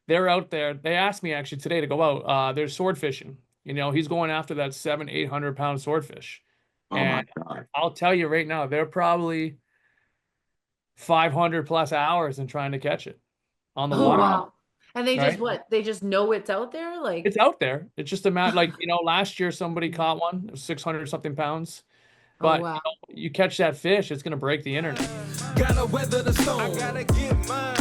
they're out there. They asked me actually today to go out. They're sword fishing. He's going after that 700-800 pound swordfish. Oh my And God. I'll tell you right now, they're probably 500 plus hours in trying to catch it on the Oh, water, Wow. wow. And they just right? what? They just know it's out there? Like, It's out there. It's just a matter, like, last year somebody caught one, it was 600 something pounds. oh, But wow. you catch that fish, it's gonna break the internet. Gotta weather the storm. I gotta get mine.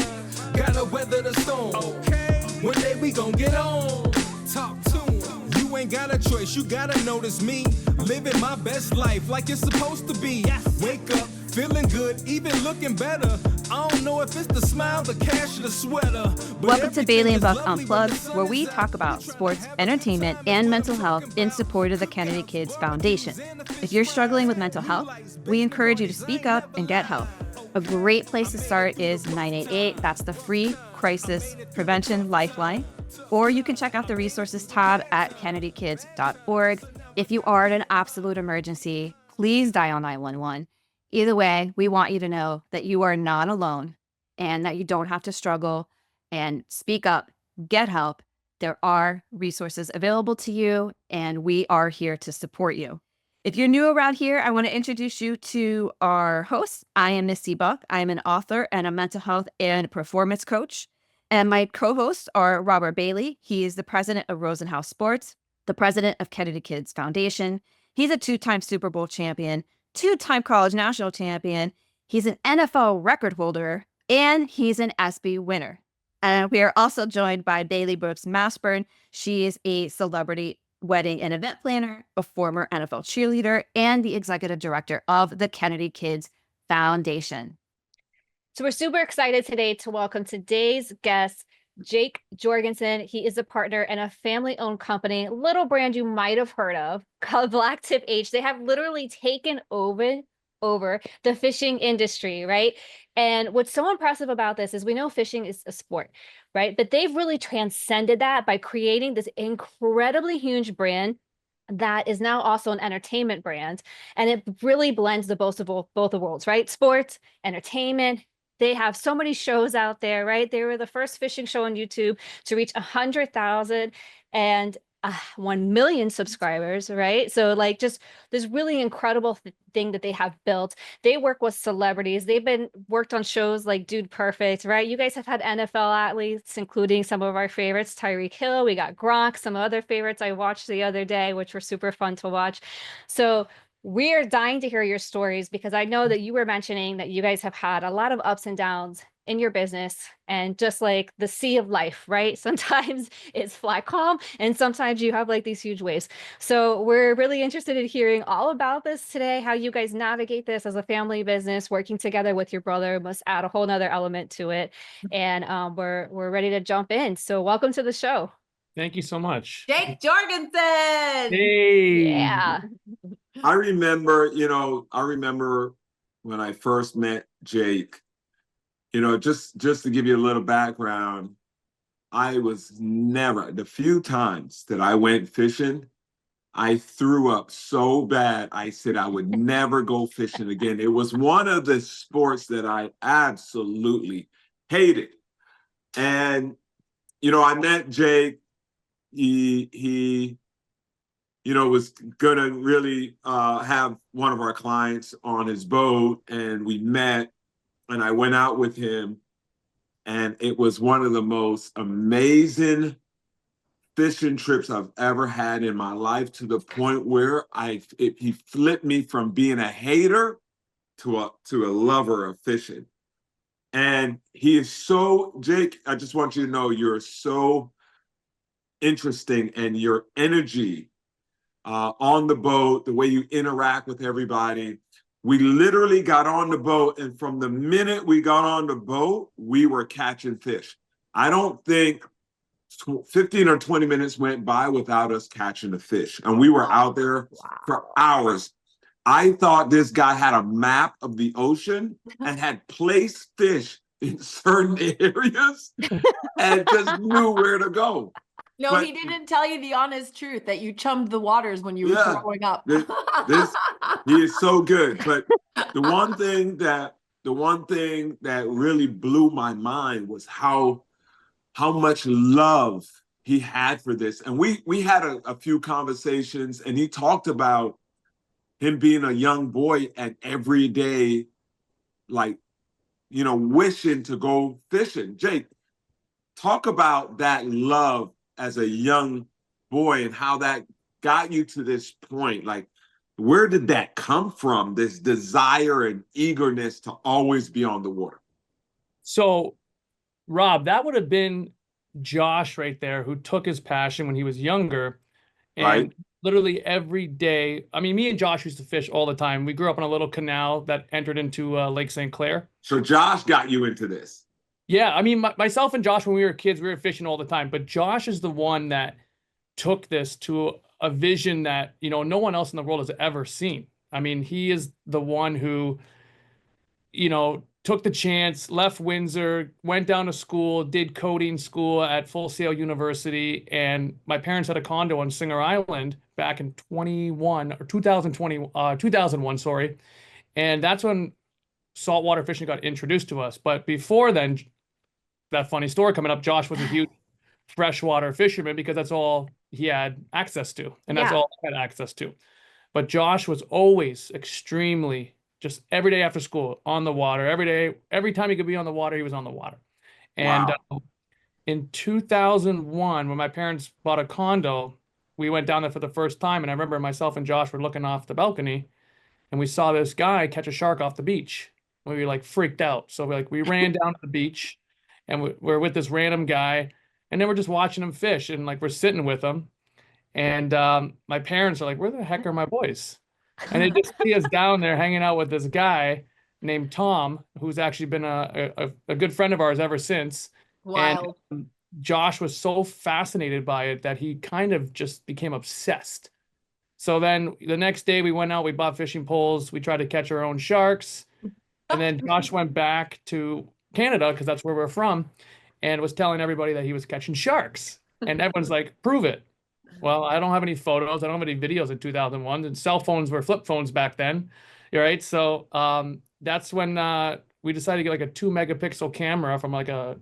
Gotta weather the storm. Okay. One day we gon' get on. Talk to 'em. You ain't got a choice. You gotta notice me living my best life like it's supposed to be. Yes. Wake up feeling good, even looking better. I don't know if it's the smile, the cash, or the sweater. Welcome to Bailey and Buck Unplugged, where we talk about sports, entertainment, and mental health in support of the Kennedy Kids Foundation. If you're struggling with mental health, we encourage you to speak up and get help. A great place to start is 988. That's the free crisis prevention lifeline. Or you can check out the resources tab at kennedykids.org. If you are in an absolute emergency, please dial 911. Either way, we want you to know that you are not alone and that you don't have to struggle, and speak up, get help. There are resources available to you, and we are here to support you. If you're new around here, I want to introduce you to our host. I am Misty Buck. I am an author and a mental health and performance coach. And my co-hosts are Robert Bailey. He is the president of Rosenhaus Sports, the president of Kennedy Kids Foundation. He's a two-time Super Bowl champion, two-time college national champion. He's an NFL record holder, and he's an ESPY winner. And we are also joined by Bailey Brooks Masburn. She is a celebrity wedding and event planner, a former NFL cheerleader, and the executive director of the Kennedy Kids Foundation. So we're super excited today to welcome today's guest, Jake Jorgensen. He is a partner in a family-owned company, little brand you might have heard of, called BlacktipH. They have literally taken over the fishing industry, right? And what's so impressive about this is we know fishing is a sport, right? But they've really transcended that by creating this incredibly huge brand that is now also an entertainment brand. And it really blends the both of worlds, right? Sports, entertainment. They have so many shows out there, right? They were the first fishing show on YouTube to reach 100,000 and 1 million subscribers, right? So like just this really incredible thing that they have built. They work with celebrities. They've been worked on shows like Dude Perfect, right? You guys have had NFL athletes, including some of our favorites, Tyreek Hill. We got Gronk, some other favorites I watched the other day, which were super fun to watch. So we are dying to hear your stories, because I know that you were mentioning that you guys have had a lot of ups and downs in your business, and just like the sea of life, right? Sometimes it's flat calm and sometimes you have like these huge waves. So we're really interested in hearing all about this today, how you guys navigate this as a family business, working together with your brother must add a whole nother element to it. And we're ready to jump in. So welcome to the show. Thank you so much. Jake Jorgensen. Hey. Yeah. I remember when I first met Jake, just to give you a little background, I was never, the few times that I went fishing, I threw up so bad. I said I would never go fishing again. It was one of the sports that I absolutely hated. And, I met Jake. He was gonna really have one of our clients on his boat, and we met, and I went out with him, and it was one of the most amazing fishing trips I've ever had in my life, to the point where he flipped me from being a hater to a lover of fishing. And he is Jake, I just want you to know you're so interesting, and your energy on the boat, the way you interact with everybody. We literally got on the boat, and from the minute we got on the boat, we were catching fish. I don't think 15 or 20 minutes went by without us catching a fish, and we were out there for hours. I thought this guy had a map of the ocean and had placed fish in certain areas and just knew where to go. No, But he didn't tell you the honest truth that you chummed the waters when you were growing up. He is so good. But the one thing that really blew my mind was how how much love he had for this. And we had a few conversations, and he talked about him being a young boy and every day, like, wishing to go fishing. Jake, talk about that love as a young boy and how that got you to this point. Like, where did that come from, this desire and eagerness to always be on the water? So, Rob, that would have been Josh right there, who took his passion when he was younger and Right. literally every day. I mean, me and Josh used to fish all the time. We grew up in a little canal that entered into Lake St. Clair. So Josh got you into this. Yeah, I mean, myself and Josh, when we were kids, we were fishing all the time. But Josh is the one that took this to a vision that, no one else in the world has ever seen. I mean, he is the one who, took the chance, left Windsor, went down to school, did coding school at Full Sail University. And my parents had a condo on Singer Island back in 2001, sorry. And that's when saltwater fishing got introduced to us. But before then, that funny story coming up, Josh was a huge freshwater fisherman because that's all he had access to. And that's all I had access to. But Josh was always extremely, just every day after school, on the water, every day, every time he could be on the water, he was on the water. And in 2001, when my parents bought a condo, we went down there for the first time. And I remember myself and Josh were looking off the balcony and we saw this guy catch a shark off the beach. We were like freaked out. So we ran down to the beach and we're with this random guy. And then we're just watching him fish and like we're sitting with him. And my parents are like, where the heck are my boys? And they just see us down there hanging out with this guy named Tom, who's actually been a good friend of ours ever since. Wild. And Josh was so fascinated by it that he kind of just became obsessed. So then the next day we went out, we bought fishing poles, we tried to catch our own sharks. And then Josh went back to Canada, because that's where we're from, and was telling everybody that he was catching sharks. And everyone's like, prove it. Well, I don't have any photos. I don't have any videos in 2001. And cell phones were flip phones back then. Right. So that's when we decided to get like a 2 megapixel camera from like a,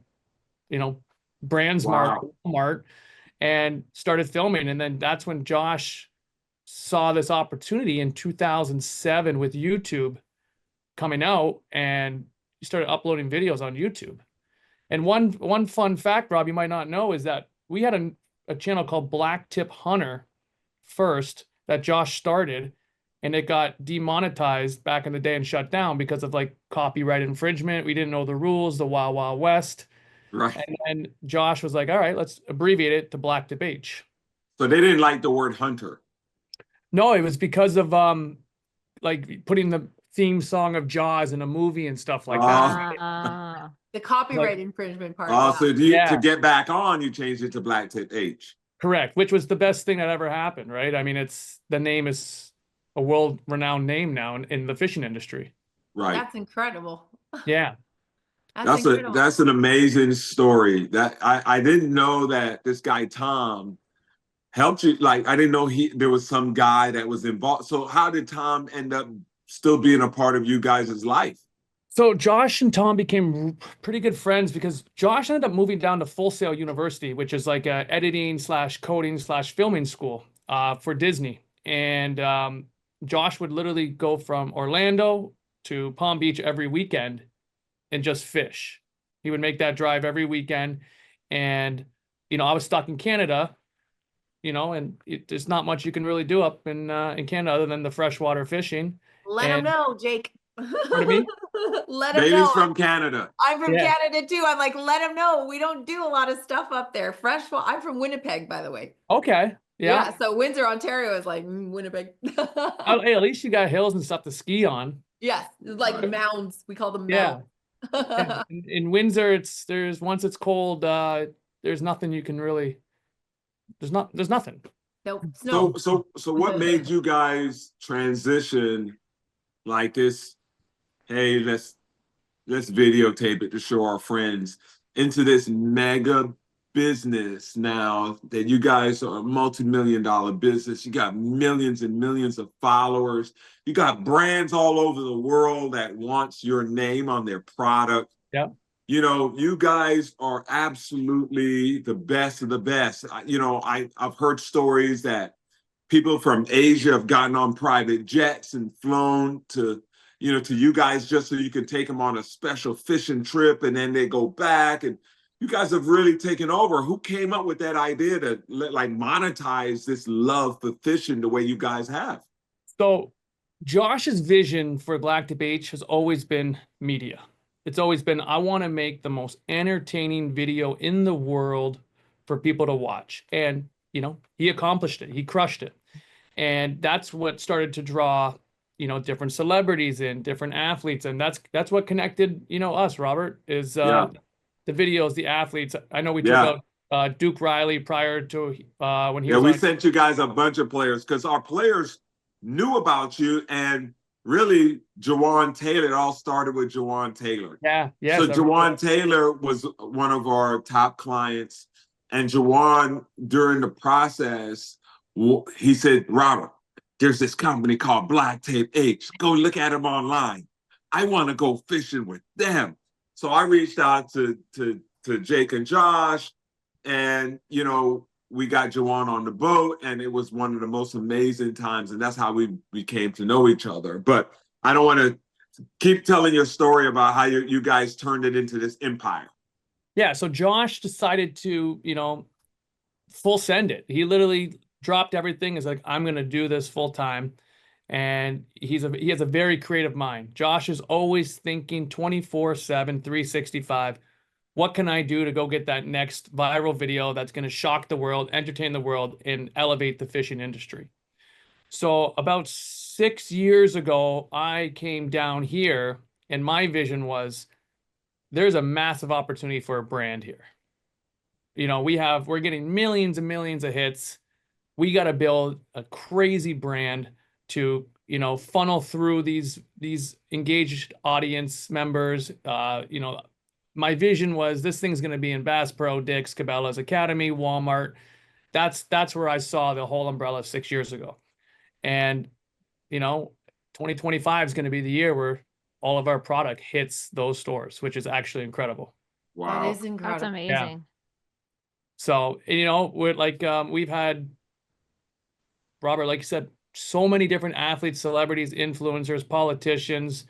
Brandsmart Walmart and started filming. And then that's when Josh saw this opportunity in 2007 with YouTube coming out, and he started uploading videos on YouTube. And one fun fact, Rob, you might not know, is that we had a channel called BlacktipH Hunter first that Josh started, and it got demonetized back in the day and shut down because of like copyright infringement. We didn't know the rules, the Wild Wild West. Right. And then Josh was like, all right, let's abbreviate it to BlacktipH. So they didn't like the word hunter. No, it was because of like putting the theme song of Jaws in a movie and stuff like that. The copyright infringement part. So to get back on, you changed it to BlacktipH. Correct, which was the best thing that ever happened, right? I mean, the name is a world-renowned name now in the fishing industry. Right. That's incredible. Yeah. That's an amazing story. That I didn't know that this guy Tom helped you. Like, I didn't know there was some guy that was involved. So how did Tom end up still being a part of you guys' life? So Josh and Tom became pretty good friends because Josh ended up moving down to Full Sail University, which is like a editing / coding / filming school for Disney. And Josh would literally go from Orlando to Palm Beach every weekend and just fish. He would make that drive every weekend. And, I was stuck in Canada, and there's not much you can really do up in Canada other than the freshwater fishing. Let him know, Jake. What do you mean? Let him Baby's know. from Canada. I'm from Canada too. I'm like, let him know. We don't do a lot of stuff up there. Freshwater. I'm from Winnipeg, by the way. Okay. Yeah. So Windsor, Ontario is like Winnipeg. Oh, hey, at least you got hills and stuff to ski on. Yes, it's like mounds. We call them mounds. In Windsor, once it's cold, there's nothing you can really. There's nothing. Nope. Snow. So what made you guys transition like this? Hey, let's videotape it to show our friends, into this mega business now that you guys are a multi-million-dollar business. You got millions and millions of followers. You got brands all over the world that wants your name on their product. Yeah. you know, you guys are absolutely the best of the best. You know, I've heard stories that people from Asia have gotten on private jets and flown to, you know, to you guys just so you can take them on a special fishing trip, and then they go back. And you guys have really taken over. Who came up with that idea to like monetize this love for fishing the way you guys have? So Josh's vision for BlacktipH has always been media. It's always been, I want to make the most entertaining video in the world for people to watch. And, you know, he accomplished it. He crushed it. And that's what started to draw, you know, different celebrities in, different athletes. And that's what connected, you know, us, Robert, is the videos, the athletes. I know we took out Duke Riley prior to when he was we on. sent you guys a bunch of players because our players knew about you, and really Jawan Taylor, it all started with Jawan Taylor. Yeah. So Jawan Taylor was one of our top clients, and Jawan, during the process, he said, Robert, there's this company called BlacktipH. Go look at them online. I want to go fishing with them. So I reached out to Jake and Josh, and, you know, we got Jawan on the boat, and it was one of the most amazing times, and that's how we came to know each other. But I don't want to keep telling your story about how you guys turned it into this empire. Yeah, so Josh decided to, you know, full send it. He literally dropped everything. Is like, I'm going to do this full time. And he has a very creative mind. Josh is always thinking 24/7, 365. What can I do to go get that next viral video that's going to shock the world, entertain the world, and elevate the fishing industry? So about 6 years ago, I came down here, and my vision was, there's a massive opportunity for a brand here. You know, we're getting millions and millions of hits. We got to build a crazy brand to, you know, funnel through these engaged audience members. You know, my vision was this thing's going to be in Bass Pro, Dick's, Cabela's Academy, Walmart. That's where I saw the whole umbrella 6 years ago. And, you know, 2025 is going to be the year where all of our product hits those stores, which is actually incredible. Wow. That is incredible. That's amazing. Yeah. So, you know, we're like, we've had, Robert, like you said, so many different athletes, celebrities, influencers, politicians,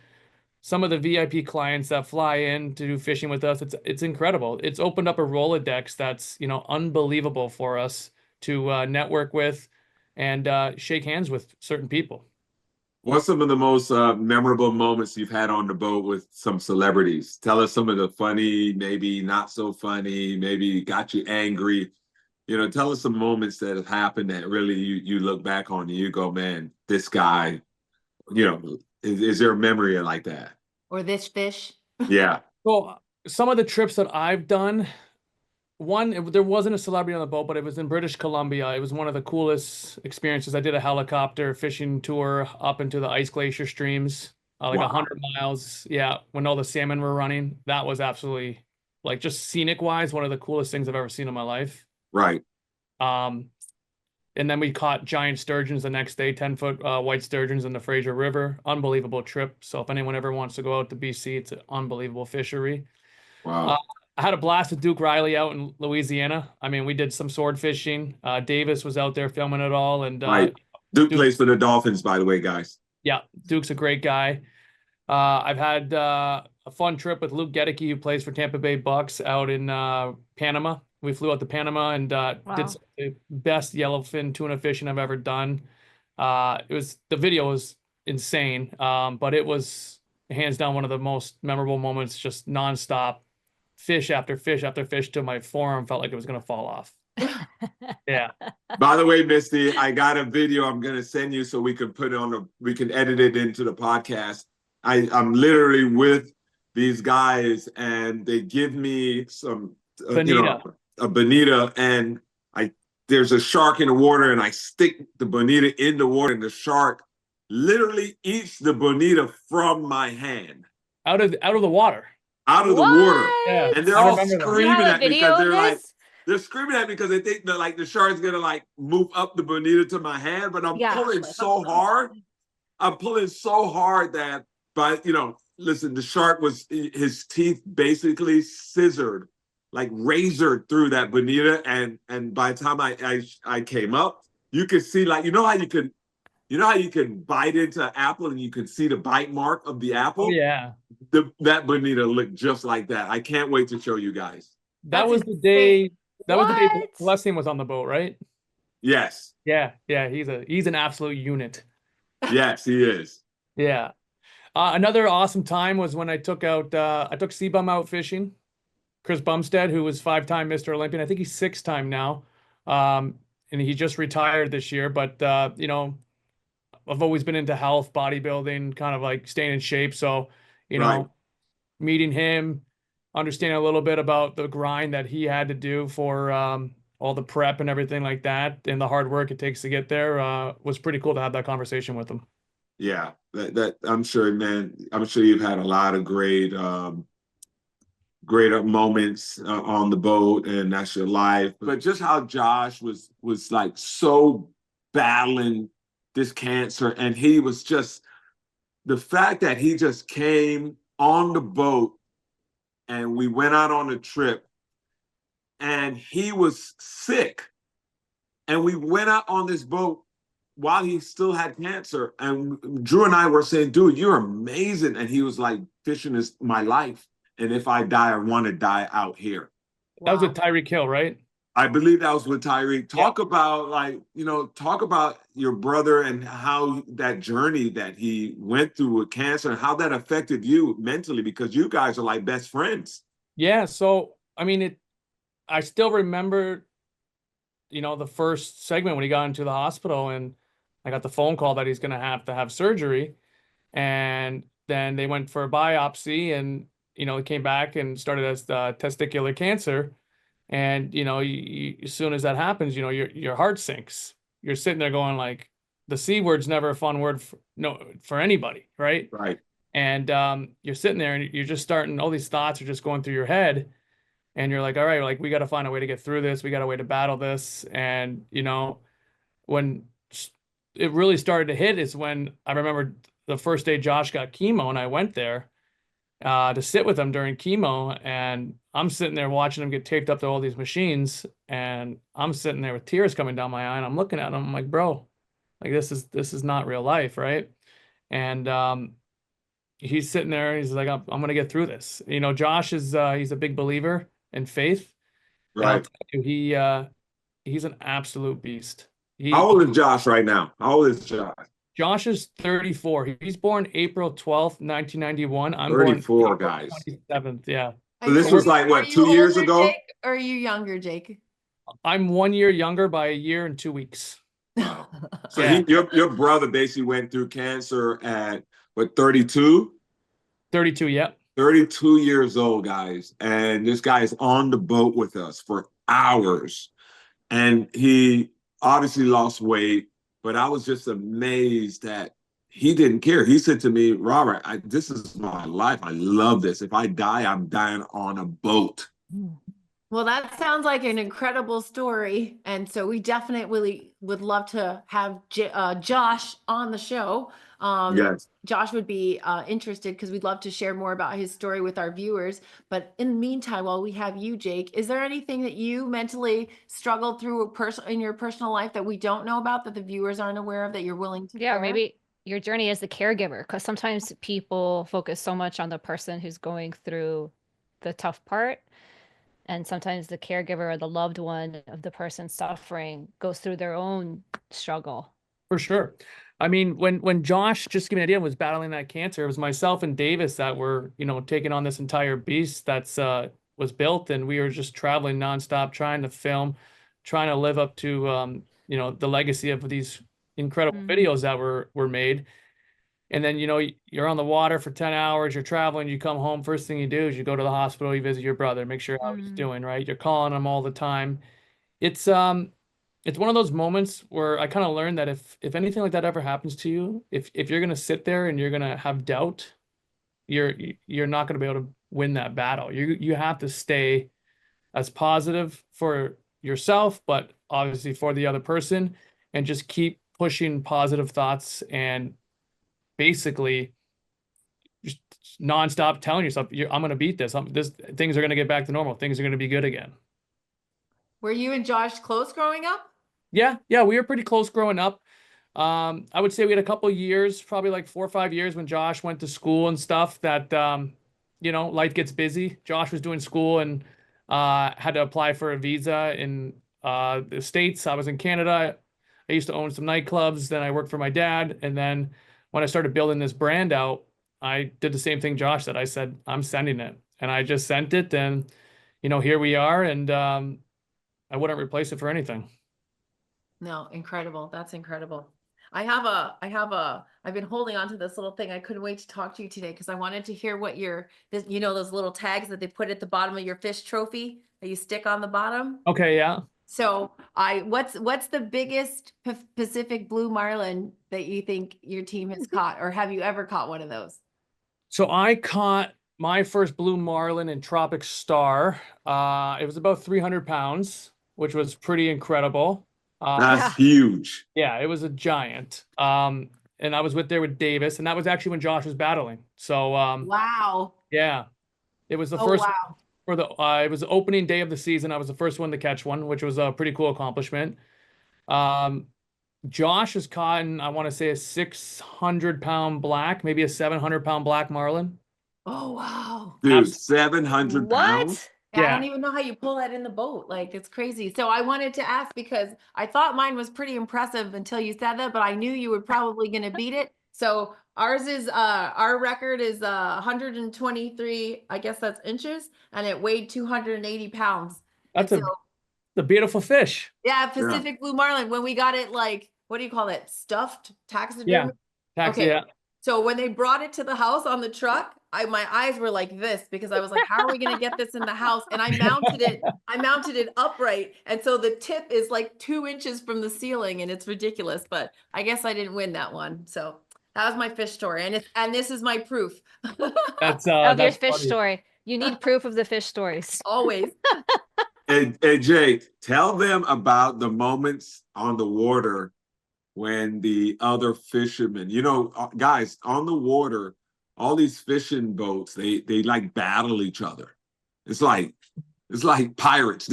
some of the VIP clients that fly in to do fishing with us. It's incredible. It's opened up a Rolodex that's, you know, unbelievable for us to network with and shake hands with certain people. What's some of the most memorable moments you've had on the boat with some celebrities? Tell us some of the funny, maybe not so funny, maybe got you angry. You know, tell us some moments that have happened that really you look back on and you go, man, this guy, you know, is there a memory like that? Or this fish. Yeah. Well, some of the trips that I've done, there wasn't a celebrity on the boat, but it was in British Columbia. It was one of the coolest experiences. I did a helicopter fishing tour up into the ice glacier streams, like 100 miles. Yeah, when all the salmon were running. That was absolutely, like, just scenic wise, one of the coolest things I've ever seen in my life. Right. And then we caught giant sturgeons the next day, 10-foot white sturgeons in the Fraser River. Unbelievable trip. So if anyone ever wants to go out to BC, it's an unbelievable fishery. Wow. I had a blast with Duke Riley out in Louisiana. I mean, we did some sword fishing. Davis was out there filming it all. And right. Duke plays for the Dolphins, by the way, guys. Yeah, Duke's a great guy. I've had a fun trip with Luke Gedeke, who plays for Tampa Bay Bucks, out in Panama. We flew out to Panama and did the best yellowfin tuna fishing I've ever done. The video was insane, but it was hands down one of the most memorable moments, just nonstop fish after fish after fish till my forearm felt like it was going to fall off. Yeah. By the way, Misty, I got a video I'm going to send you so we can we can edit it into the podcast. I'm literally with these guys and they give me some, a bonita, and there's a shark in the water, and I stick the bonita in the water, and the shark literally eats the bonita from my hand. Out of the water. Out of the water. Yeah. And they're all screaming at me because they're screaming at me because they think that like the shark's gonna like move up the bonita to my hand, but I'm pulling so hard. I'm pulling so hard that, but you know, listen, the shark was, his teeth basically scissored, like razored through that bonita. And by the time I came up, you could see, like, you know how you can bite into an apple and you can see the bite mark of the Oh, apple? yeah. That bonita looked just like that. I can't wait to show you guys. That That's was the insane. day. That was the day What? Blessing was on the boat, right? Yes, Yeah, yeah. He's an absolute unit. yes, he is. Yeah. Another awesome time was when I took Seabum out fishing. Chris Bumstead, who was 5-time Mr. Olympian. I think he's 6-time now. And he just retired this year. But you know, I've always been into health, bodybuilding, kind of like staying in shape. So, you Right. know, meeting him, understanding a little bit about the grind that he had to do for all the prep and everything like that, and the hard work it takes to get there, was pretty cool to have that conversation with him. Yeah, that I'm sure, man. I'm sure you've had a lot of great moments on the boat, and that's your life. But just how Josh was like so battling this cancer, and he was just, the fact that he just came on the boat and we went out on a trip and he was sick, and we went out on this boat while he still had cancer. And Drew and I were saying, dude, you're amazing. And he was like, fishing is my life. And if I die, I want to die out here. That was Wow. with Tyreek Hill, right? I believe that was with Tyreek. Talk about, like, talk about your brother and how that journey that he went through with cancer and how that affected you mentally, because you guys are like best friends. Yeah. So, I mean, I still remember, the first segment when he got into the hospital and I got the phone call that he's going to have surgery. And then they went for a biopsy and, it came back and started as testicular cancer. And, as soon as that happens, your heart sinks. You're sitting there going like, the C word's never a fun word for anybody, right? Right. And you're sitting there and you're just starting, all these thoughts are just going through your head. And you're like, all right, like we got to find a way to get through this. We got a way to battle this. And, when it really started to hit is when I remember the first day Josh got chemo and I went there to sit with him during chemo. And I'm sitting there watching him get taped up to all these machines. And I'm sitting there with tears coming down my eye. And I'm looking at him. I'm like, bro, like this is not real life, right? And he's sitting there and he's like, I'm going to get through this. Josh is he's a big believer in faith. And I'll Right. tell you, he's an absolute beast. How old is Josh right now? How old is Josh? Josh is 34. He's born April 12th, 1991. I'm 34, born April guys. 27th. Yeah. So this was like, what, Are you 2 years older, ago? Jake, or are you younger, Jake? I'm 1 year younger by a year and 2 weeks. Wow. So Yeah. your brother basically went through cancer at, what, 32? 32, yep. 32 years old, guys. And this guy is on the boat with us for hours. And he obviously lost weight, but I was just amazed that he didn't care. He said to me, Robert, this is my life. I love this. If I die, I'm dying on a boat. Well, that sounds like an incredible story. And so we definitely would love to have Josh on the show. Yes. Josh would be interested because we'd love to share more about his story with our viewers. But in the meantime, while we have you, Jake, is there anything that you mentally struggled through in your personal life that we don't know about, that the viewers aren't aware of, that you're willing to Yeah, share? maybe your journey as the caregiver, because sometimes people focus so much on the person who's going through the tough part. And sometimes the caregiver or the loved one of the person suffering goes through their own struggle. For sure. I mean, when Josh, just to give me an idea, was battling that cancer, it was myself and Davis that were, taking on this entire beast that's was built, and we were just traveling nonstop, trying to film, trying to live up to the legacy of these incredible videos that were made. And then, you're on the water for 10 hours, you're traveling, you come home, first thing you do is you go to the hospital, you visit your brother, make sure how he's doing, right? You're calling him all the time. It's one of those moments where I kind of learned that if anything like that ever happens to you, if you're going to sit there and you're going to have doubt, you're not going to be able to win that battle. You have to stay as positive for yourself, but obviously for the other person, and just keep pushing positive thoughts and basically just nonstop telling yourself, I'm going to beat this. Things are going to get back to normal. Things are going to be good again. Were you and Josh close growing up? Yeah, we were pretty close growing up. I would say we had a couple years, probably like 4 or 5 years when Josh went to school and stuff that, life gets busy. Josh was doing school and had to apply for a visa in the States. I was in Canada. I used to own some nightclubs. Then I worked for my dad. And then when I started building this brand out, I did the same thing Josh said. I said, I'm sending it. And I just sent it. And, here we are. And I wouldn't replace it for anything. No, incredible. That's incredible. I've been holding on to this little thing. I couldn't wait to talk to you today because I wanted to hear what those little tags that they put at the bottom of your fish trophy that you stick on the bottom. Okay, yeah. So what's the biggest Pacific blue marlin that you think your team has caught, or have you ever caught one of those? So I caught my first blue marlin in Tropic Star. It was about 300 pounds, which was pretty incredible. That's huge. Yeah, it was a giant. And I was there with Davis, and that was actually when Josh was battling. So Wow. yeah, it was the Oh, first wow. for the it was the opening day of the season. I was the first one to catch one, which was a pretty cool accomplishment. Josh has caught, I want to say, a 600-pound black, maybe a 700-pound black marlin. Oh, wow. Dude, 700 pounds? What? Yeah, I Yeah. don't even know how you pull that in the boat. Like, it's crazy. So I wanted to ask because I thought mine was pretty impressive until you said that, but I knew you were probably going to beat it. So our record is 123, I guess that's inches, and it weighed 280 pounds. That's And a beautiful fish. yeah, Pacific blue marlin. When we got it, like, what do you call it? Stuffed taxidermy? Yeah. Taxi, Okay. yeah. So when they brought it to the house on the truck, my eyes were like this because I was like, how are we going to get this in the house? And I mounted it upright. And so the tip is like 2 inches from the ceiling, and it's ridiculous, but I guess I didn't win that one. So that was my fish story. And this is my proof. That's Of your that's fish funny. story. You need proof of the fish stories. Always. Hey, Jake, tell them about the moments on the water when the other fishermen, guys, on the water, all these fishing boats, they like battle each other. It's like pirates.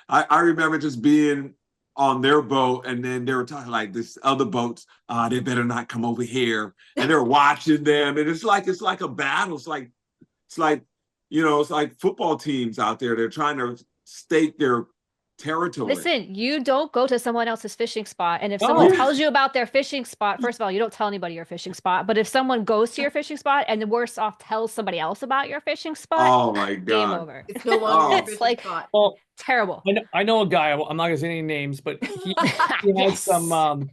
I remember just being on their boat, and then they were talking like this other boats, they better not come over here. And they're watching them, and it's like a battle. It's like football teams out there. They're trying to stake their territory. Listen, you don't go to someone else's fishing spot. And if Oh. someone tells you about their fishing spot, first of all, you don't tell anybody your fishing spot. But if someone goes to your fishing spot and the worst off tells somebody else about your fishing spot, Oh my game God. over. It's no longer a It's fishing like- spot. Well, Terrible. I know a guy. I'm not gonna say any names, but he has Yes. some.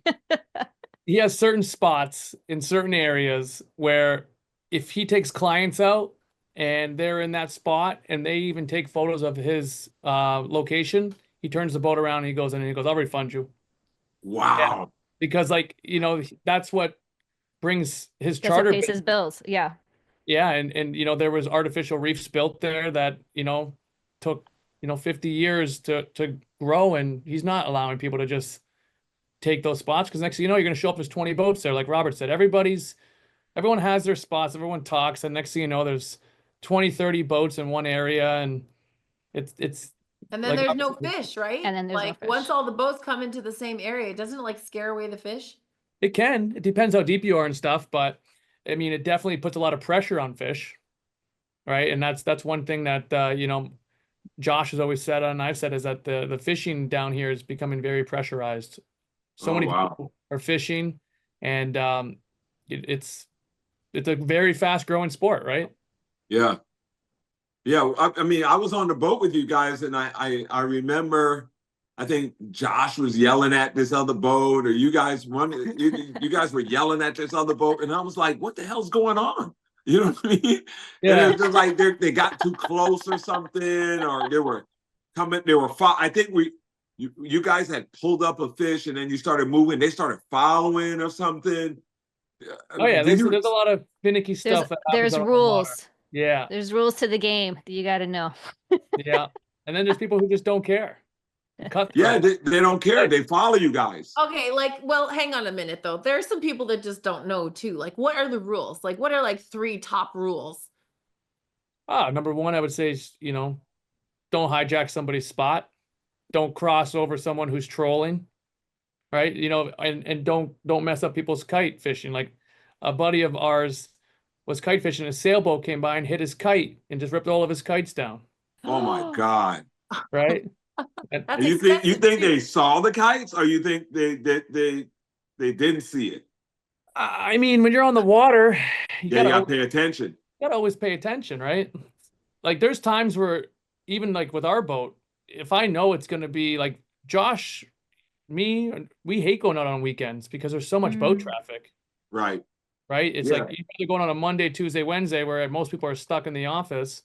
He has certain spots in certain areas where if he takes clients out and they're in that spot and they even take photos of his location, he turns the boat around and he goes in and he goes, "I'll refund you," Wow. because that's what brings his That's what charter. pays his bills. Yeah. Yeah, and there was artificial reefs built there that took 50 years to grow, and he's not allowing people to just take those spots, because next thing you know, you're going to show up, there's 20 boats there. Like Robert said, everyone has their spots, everyone talks, and next thing you know, there's 20, 30 boats in one area, and it's And then like there's no obviously- fish, right? And then there's no like fish. once all the boats come into the same area, doesn't it like scare away the fish? It can. It depends how deep you are and stuff, but I mean, it definitely puts a lot of pressure on fish, right? And that's one thing that Josh has always said, and I've said, is that the fishing down here is becoming very pressurized. So Oh, many wow. people are fishing, and it's a very fast growing sport, right? Yeah. Yeah. I mean, I was on the boat with you guys, and I remember, I think Josh was yelling at this other boat, or you guys you guys were yelling at this other boat, and I was like, what the hell's going on? You know what I mean? Yeah. And it was just like they got too close or something, or I think you guys had pulled up a fish, and then you started moving, they started following or something. Oh yeah, Did there's you- a lot of finicky stuff. that happens There's out on the water. rules. Yeah, There's rules to the game that you got to know. yeah. And then there's people who just don't care. Cut. Yeah, they don't care. They follow you guys. Okay, like, well, hang on a minute though. There's some people that just don't know too. Like, what are the rules? Like, what are like 3 top rules? Number one, I would say is, don't hijack somebody's spot. Don't cross over someone who's trolling, right? And don't mess up people's kite fishing. Like a buddy of ours was kite fishing, a sailboat came by and hit his kite and just ripped all of his kites down, Oh my God. right? That's And you think expensive, they too. saw the kites, or you think they didn't see it? I mean, when you're on the water, you Yeah, you gotta gotta pay attention. always pay attention, right? Like there's times where even like with our boat, if I know it's gonna be like Josh, me, we hate going out on weekends because there's so much boat traffic, Right. right? It's Yeah. like you're going on a Monday, Tuesday, Wednesday, where most people are stuck in the office.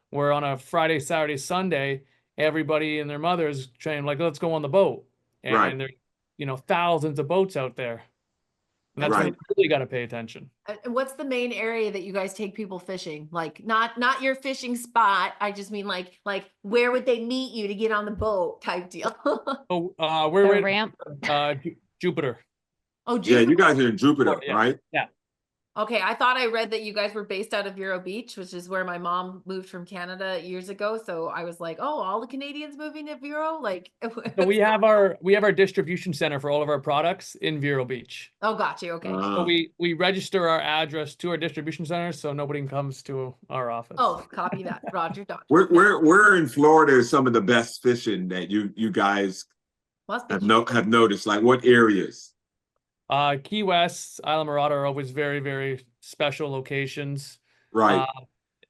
Where on a Friday, Saturday, Sunday, everybody and their mothers saying like, let's go on the boat, and Right. there, thousands of boats out there, and that's when Right. you really got to pay attention. And what's the main area that you guys take people fishing? Like, not your fishing spot. I just mean like where would they meet you to get on the boat type deal? Oh, The we're right, ramp. Jupiter. Oh, Yeah, you guys are in Jupiter, Yeah. right? Yeah. Okay, I thought I read that you guys were based out of Vero Beach, which is where my mom moved from Canada years ago. So I was like, oh, all the Canadians moving to Vero? Like, So we have our distribution center for all of our products in Vero Beach. oh, got you. Okay. So we register our address to our distribution center so nobody comes to our office. Oh, copy that. Roger, Doctor. Where in Florida is some of the best fishing that you guys Must be have noticed? Like what areas? Key West, Isla Morada are always very, very special locations. Right.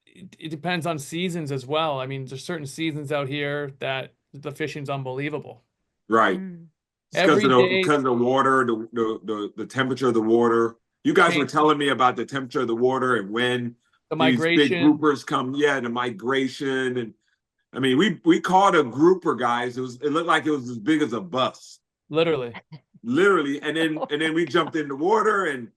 It depends on seasons as well. I mean, there's certain seasons out here that the fishing's unbelievable. Right. Mm. It's because Every day- of the water, the temperature of the water. You guys were telling me about the temperature of the water and when The these big migration, groupers come. Yeah, the migration. And I mean, we caught a grouper, guys. It looked like it was as big as a bus. literally. Literally. And then we jumped in the water, and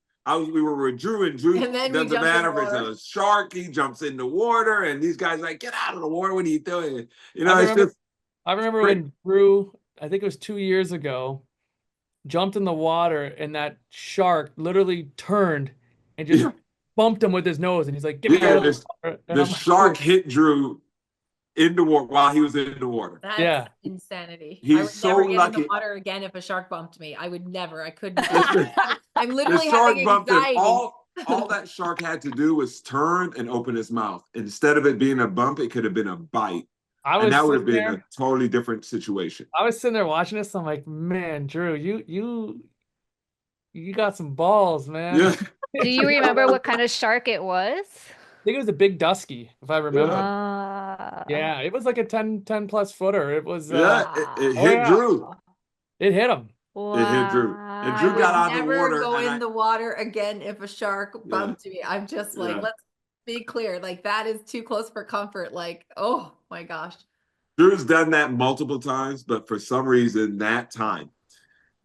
we were with Drew, and Drew And then we doesn't jumped in matter the if it's water. a shark, he jumps in the water, and these guys like, get out of the water, what are you doing? I remember when Drew, I think it was 2 years ago, jumped in the water and that shark literally turned and just bumped him with his nose, and he's like, "Get me out of the water." And the I'm like, shark hit Drew in the water while he was in the water. That's Yeah. insanity. He's I would so never get in lucky. the water again if a shark bumped me. I would never. I couldn't. Listen, I'm The literally shark having bumped him. anxiety. All that shark had to do was turn and open his mouth. Instead of it being a bump, it could have been a bite. I And was that would have sitting been there, a totally different situation. I was sitting there watching this. I'm like, man, Drew, you got some balls, man. Yeah. Do you remember what kind of shark it was? I think it was a big dusky, if I remember. Yeah. Yeah, it was like a 10 plus footer. It was, Yeah, it Wow. hit yeah. Drew. it hit him. It hit Drew. And I Drew would got out of the never water, go and in I- the water again if a shark bumped me. I'm just like, Yeah. let's be clear. Like that is too close for comfort. Like, oh my gosh. Drew's done that multiple times, but for some reason that time,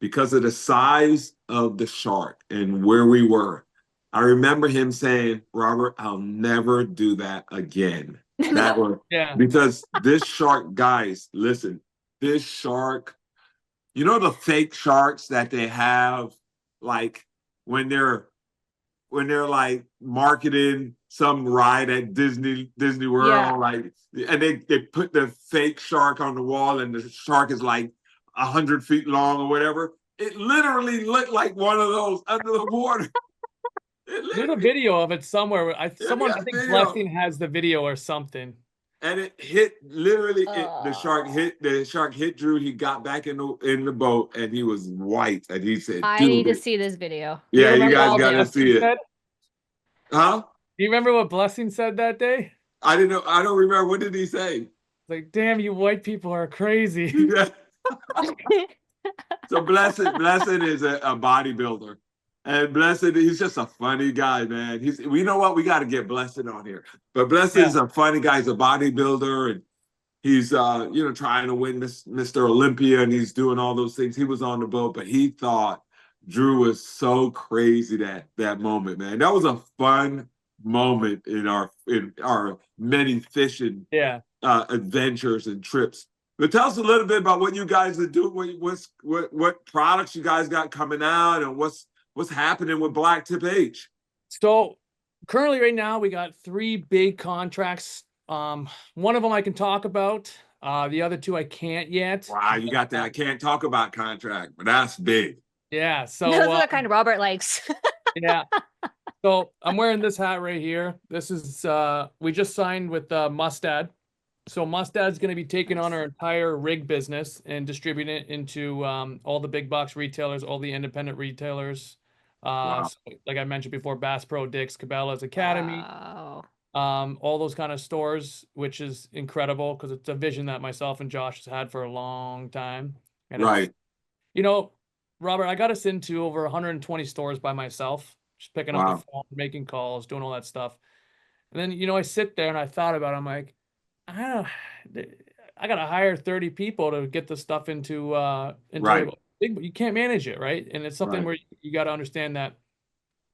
because of the size of the shark and where we were, I remember him saying, "Robert, I'll never do that again." That was Yeah. because this shark, guys, listen, this shark, you know the fake sharks that they have, like when they're like marketing some ride at Disney World, Yeah. like, and they put the fake shark on the wall, and the shark is like 100 feet long or whatever. It literally looked like one of those under the water. There's a video of it somewhere. I think video. Blessing has the video or something. And it hit literally. The shark hit Drew. He got back in the boat, and he was white. And he said, I "Dude, need to see this video. yeah, you remember guys all got to this? see it." Said- Huh? Do you remember what Blessing said that day? I didn't know. I don't remember. What did he say? Like, damn, you white people are crazy. Yeah. So Blessed is a bodybuilder, and Blessed, he's just a funny guy, man. We know what, we got to get Blessed on here, but Blessed is a funny guy. He's a bodybuilder, and he's trying to win Mr. Olympia, and he's doing all those things. He was on the boat, but he thought Drew was so crazy that moment, man. That was a fun moment in our many fishing Yeah. adventures and trips. But tell us a little bit about what you guys are doing. What products you guys got coming out, and what's happening with BlacktipH. So currently right now we got 3 big contracts. One of them I can talk about. The other 2 I can't yet. Wow, you got that. I can't talk about contract, but that's big. Yeah. So Those are the kind Robert likes. yeah. So I'm wearing this hat right here. This is we just signed with Mustad. So Mustad's going to be taking on our entire rig business and distributing it into all the big box retailers, all the independent retailers. Wow. So, like I mentioned before, Bass Pro, Dick's, Cabela's, Academy, Wow. all those kind of stores, which is incredible because it's a vision that myself and Josh has had for a long time. And Right. you know, Robert, I got us into over 120 stores by myself, just picking up Wow. the phone, making calls, doing all that stuff. And then, I sit there and I thought about it. I'm like, I got to hire 30 people to get the stuff into Right. you can't manage it, right? And it's something Right. where you got to understand that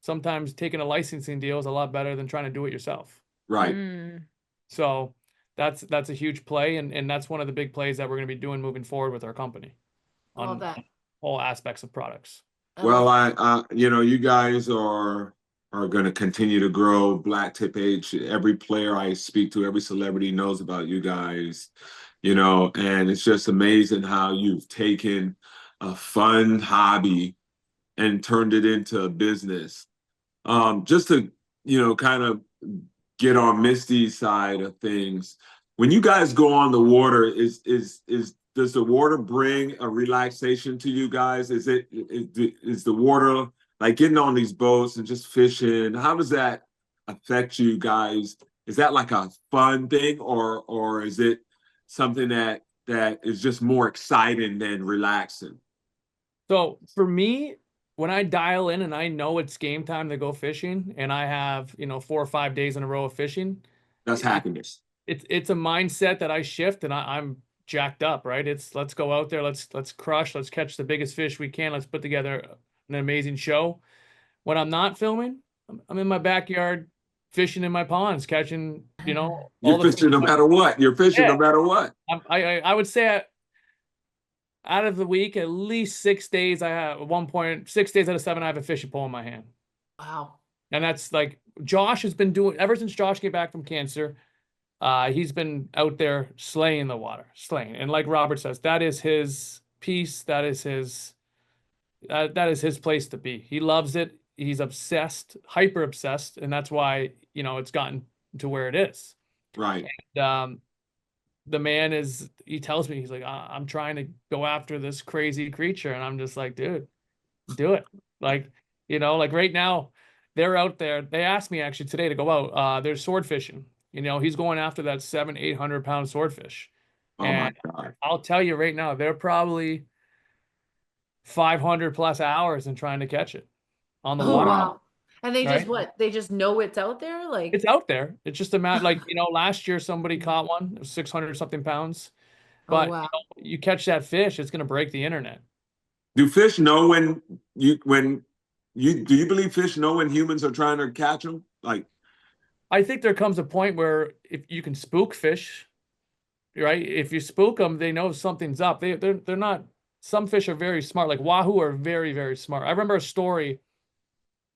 sometimes taking a licensing deal is a lot better than trying to do it yourself. Right. Mm. So that's a huge play, and that's one of the big plays that we're going to be doing moving forward with our company I love on that. all aspects of products. Well, you guys are going to continue to grow BlacktipH. Every player I speak to, every celebrity knows about you guys, and it's just amazing how you've taken a fun hobby and turned it into a business. Just to, kind of get on Misty's side of things. When you guys go on the water, does the water bring a relaxation to you guys? Is the water, like getting on these boats and just fishing, how does that affect you guys? Is that like a fun thing, or is it something that is just more exciting than relaxing? So for me, when I dial in and I know it's game time to go fishing, and I have 4 or 5 days in a row of fishing, That's happiness. it's a mindset that I shift, and I'm jacked up, right? It's let's go out there, let's crush, let's catch the biggest fish we can, let's put together an amazing show. When I'm not filming, I'm in my backyard fishing in my ponds, catching all You're the fishing no matter what. You're fishing Yeah. no matter what. I would say out of the week, at least 6 days, I have at one point 6 days out of 7 I have a fishing pole in my hand. Wow. And that's like Josh has been doing ever since Josh came back from cancer. He's been out there slaying the water, slaying. And like Robert says, that is his piece. That is his place to be. He loves it. He's obsessed, hyper obsessed, and that's why it's gotten to where it is. Right. And, the man he tells me, he's like, I'm trying to go after this crazy creature, and I'm just like, dude, do it. Like right now, they're out there. They asked me actually today to go out. They're sword fishing. He's going after that 700-800 pound swordfish. Oh my God. I'll tell you right now, they're probably 500 plus hours in trying to catch it on the Oh, water. wow. And they just Right? they just know it's out there? Like, It's out there. It's just a matter, like, last year somebody caught one, it was 600 something pounds. But oh, wow. you catch that fish, it's going to break the internet. Do fish know do you believe fish know when humans are trying to catch them? Like, I think there comes a point where if you can spook fish, right? If you spook them, they know something's up. They're not. Some fish are very smart. Like wahoo are very, very smart. I remember a story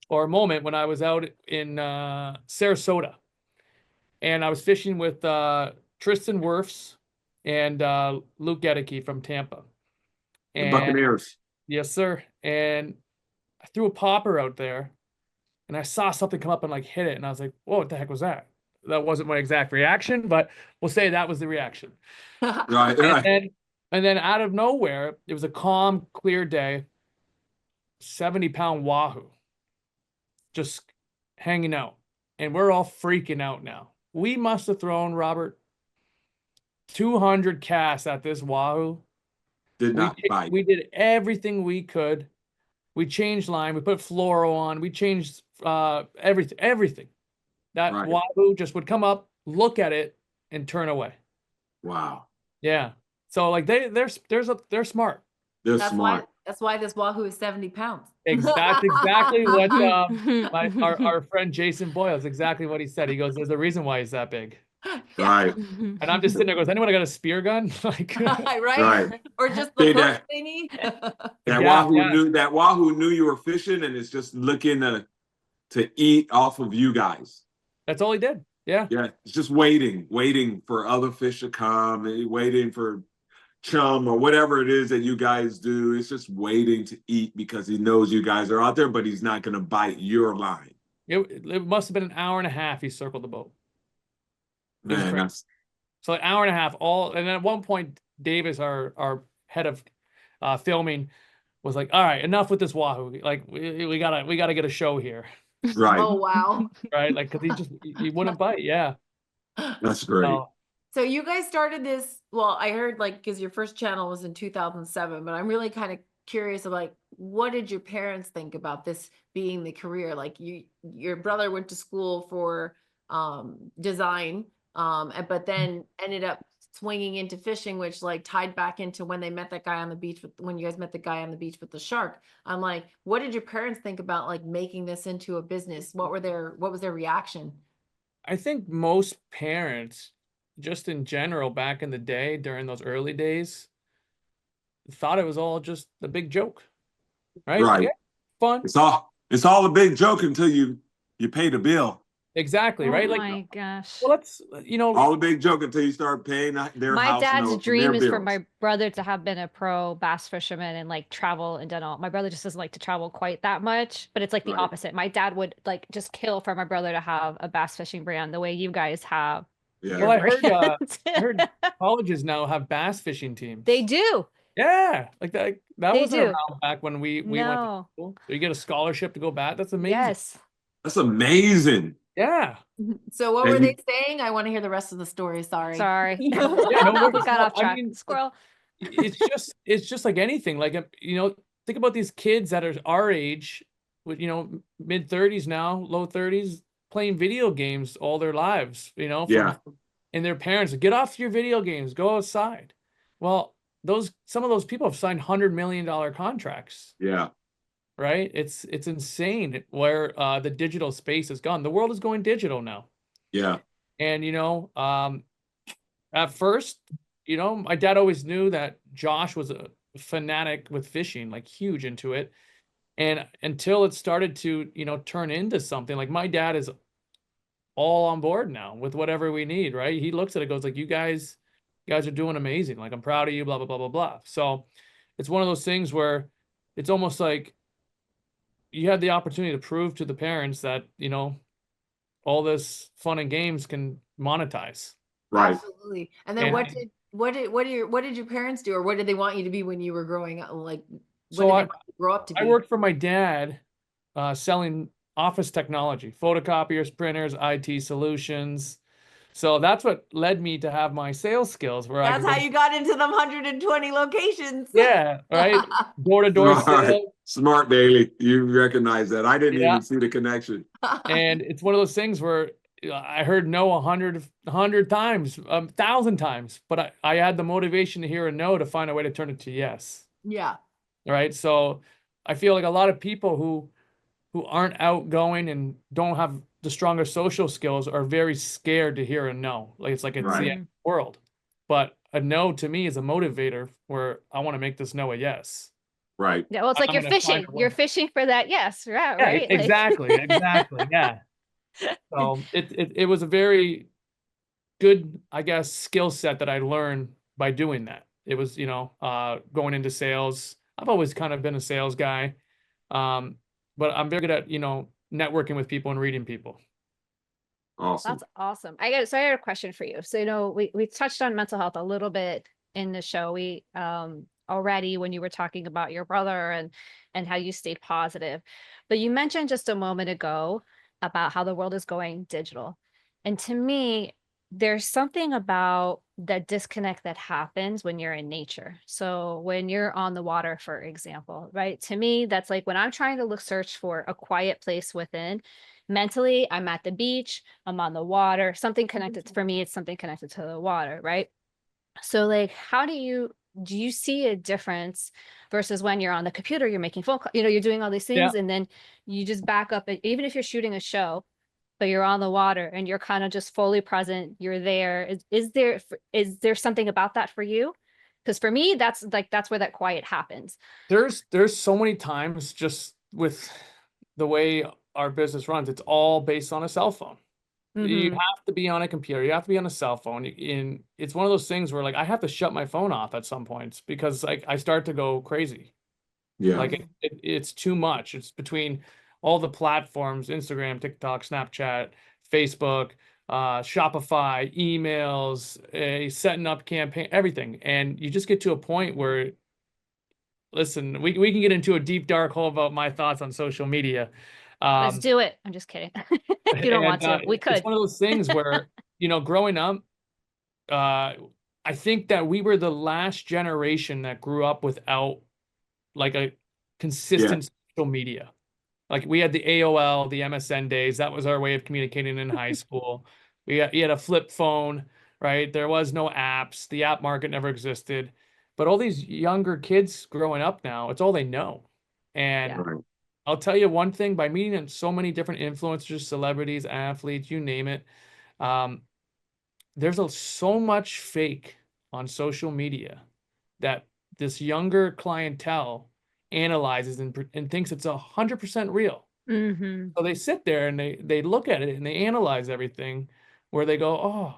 or a moment when I was out in Sarasota, and I was fishing with Tristan Wirfs and Luke Gedeke from Tampa. the And Buccaneers. yes, sir. And I threw a popper out there, and I saw something come up and like hit it, and I was like, "Whoa, what the heck was that?" That wasn't my exact reaction, but we'll say that was the reaction. Right. And then out of nowhere, it was a calm, clear day, 70-pound wahoo just hanging out. And we're all freaking out now. We must have thrown, Robert, 200 casts at this wahoo. Did not bite. We did everything we could. We changed line. We put fluoro on. We changed everything. That Right. wahoo just would come up, look at it, and turn away. Wow. Yeah. So like they're smart. They're That's smart. why this wahoo is 70 pounds. Exactly what our friend Jason Boyle is exactly what he said. He goes, "There's a reason why he's that big." Right. And I'm just sitting there, goes, anyone got a spear gun? Like, Right? Right. Or just the See hook that- thingy. That Yeah, Wahoo yeah. knew you were fishing and is just looking to eat off of you guys. that's all he did. Yeah. Yeah, it's just waiting for other fish to come, waiting for chum or whatever it is that you guys do. It's just waiting to eat because he knows you guys are out there, but he's not going to bite your line. It must have been an hour and a half he circled the boat. It was Man, crazy. that's So an hour and a half, and then at one point, Davis, our head of filming, was like, "All right, enough with this Wahoo. Like, we gotta get a show here, right. Oh, wow. right? Like, because he wouldn't bite. Yeah. That's great. So, So you guys started this, well, I heard like, because your first channel was in 2007, but I'm really kind of curious of like, what did your parents think about this being the career? Like your brother went to school for design, but then ended up swinging into fishing, which like tied back into when they met that guy on the beach when you guys met the guy on the beach with the shark. I'm like, what did your parents think about like making this into a business? What was their reaction? I think most parents, just in general, back in the day, during those early days, thought it was all just a big joke, right? Right. Yeah, fun. It's all a big joke until you pay the bill. Exactly, Oh right? Like, my gosh. well, let's, All a big joke until you start paying their My house dad's notes, dream their is for bills. my brother to have been a pro bass fisherman and like travel and done all. My brother just doesn't like to travel quite that much, but it's like the Right. opposite. My dad would like just kill for my brother to have a bass fishing brand the way you guys have. Yeah. Well, I heard, brand. I heard colleges now have bass fishing teams. They do. Yeah, like that They wasn't do. around back when we went to No. school. So you get a scholarship to go bass. That's amazing. Yes. That's amazing. Yeah. So what And were you- they saying? I want to hear the rest of the story. Sorry. Sorry. Yeah, no worries. We got No, off track. I mean, Squirrel. it's just like anything. Like, think about these kids that are our age, with mid 30s now, low 30s, playing video games all their lives. Yeah. And their parents, get off your video games, go outside. Well, some of those people have signed $100 million contracts. Yeah. Right? It's insane where the digital space has gone. The world is going digital now. Yeah. And at first, my dad always knew that Josh was a fanatic with fishing, like huge into it. And until it started to, turn into something, like my dad is all on board now with whatever we need, right? He looks at it, goes like, you guys are doing amazing. Like, I'm proud of you, blah, blah, blah, blah, blah. So it's one of those things where it's almost like you had the opportunity to prove to the parents that, all this fun and games can monetize. Right. Absolutely. And then And- what did your parents do, or what did they want you to be when you were growing up? Like, what So did they I- want you to grow up to be? I worked for my dad selling office technology, photocopiers, printers, IT solutions. So that's what led me to have my sales skills where I That's could how go- you got into them 120 locations. Yeah, right. Door-to-door Smart. sales. Smart, Bailey. You recognize that. I didn't Yeah. even see the connection. And it's one of those things where I heard no 100 times, 1,000 times, but I had the motivation to hear a no to find a way to turn it to yes. Yeah. Right. So I feel like a lot of people who aren't outgoing and don't have the stronger social skills are very scared to hear a no. Like it's Right. the end of the world. But a no to me is a motivator where I want to make this no a yes. Right. Yeah, well, it's like I'm you're gonna find fishing. a way. You're fishing for that. Yes, right. Yeah, Right. Like- exactly. Exactly. Yeah. So it was a very good, I guess, skill set that I learned by doing that. It was, going into sales. I've always kind of been a sales guy. But I'm very good at, networking with people and reading people. Awesome. That's awesome. I got a question for you. So, we touched on mental health a little bit in the show. We already when you were talking about your brother and how you stayed positive. But you mentioned just a moment ago about how the world is going digital. And to me, there's something about that disconnect that happens when you're in nature. So when you're on the water, for example, right? To me, that's like when I'm trying to search for a quiet place within. Mentally, I'm at the beach, I'm on the water, something connected for me, it's something connected to the water, right? So like, how do you see a difference versus when you're on the computer, you're making phone calls, you're doing all these things, and then you just back up, even if you're shooting a show, but you're on the water and you're kind of just fully present. You're there. Is there something about that for you? Because for me, that's where that quiet happens. There's so many times just with the way our business runs, it's all based on a cell phone. You Mhm. have to be on a computer. You have to be on a cell phone. And it's one of those things where like I have to shut my phone off at some points because like I start to go crazy. Yeah. Like it's too much. It's between all the platforms, Instagram, TikTok, Snapchat, Facebook, Shopify, emails, setting up campaign, everything. And you just get to a point where, listen, we can get into a deep dark hole about my thoughts on social media. Let's do it. I'm just kidding. If you don't want to, we It's could. one of those things where, growing up, I think that we were the last generation that grew up without like a consistent social media. Like we had the AOL, the MSN days. That was our way of communicating in high school. You had a flip phone, right? There was no apps. The app market never existed. But all these younger kids growing up now, it's all they know. And Yeah. Right. I'll tell you one thing, by meeting so many different influencers, celebrities, athletes, you name it, there's so much fake on social media that this younger clientele analyzes and thinks it's 100% real. Mm-hmm. So they sit there and they look at it and they analyze everything, where they go, oh,